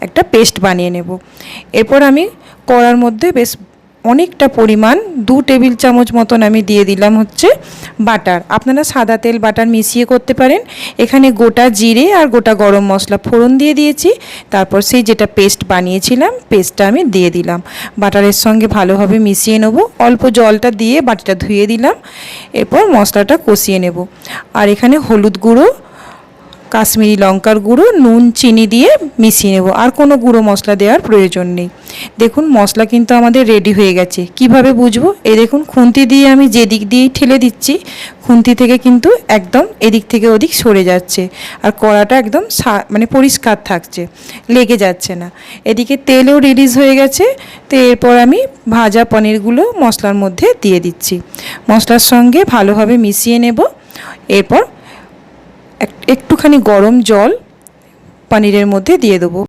একটা পেস্ট বানিয়ে নেব। এরপর আমি কড়ার মধ্যে বেশ অনেকটা পরিমাণ 2 টেবিল চামচ মতন আমি দিয়ে দিলাম হচ্ছে বাটার। আপনারা সাদা তেল বাটার মিশিয়ে করতে পারেন। এখানে গোটা জিরে আর গোটা গরম মশলা ফোড়ন দিয়ে দিয়েছি। তারপর সেই যেটা পেস্ট বানিয়েছিলাম পেস্টটা আমি দিয়ে দিলাম। বাটারের সঙ্গে ভালোভাবে মিশিয়ে নেব। অল্প জলটা দিয়ে বাটিটা ধুয়ে দিলাম। এরপর মশলাটা কষিয়ে নেব। আর এখানে হলুদ গুঁড়ো, কাশ্মীরি লঙ্কার গুঁড়ো, নুন, চিনি দিয়ে মিশিয়ে নেব। আর কোনো গুঁড়ো মশলা দেওয়ার প্রয়োজন নেই। দেখুন মশলা কিন্তু আমাদের রেডি হয়ে গেছে। কিভাবে বুঝবো? এই দেখুন খুন্তি দিয়ে আমি যেদিক দিয়েই ঠেলে দিচ্ছি, খুন্তি থেকে কিন্তু একদম এদিক থেকে ওদিক সরে যাচ্ছে। আর কড়াটা একদম মানে পরিষ্কার থাকছে, লেগে যাচ্ছে না। এদিকে তেলও রিলিজ হয়ে গেছে। তো এরপর আমি ভাজা পনিরগুলো মশলার মধ্যে দিয়ে দিচ্ছি। মশলার সঙ্গে ভালোভাবে মিশিয়ে নেব। এরপর একটুখানি গরম জল পনিরের মধ্যে দিয়ে দেবো।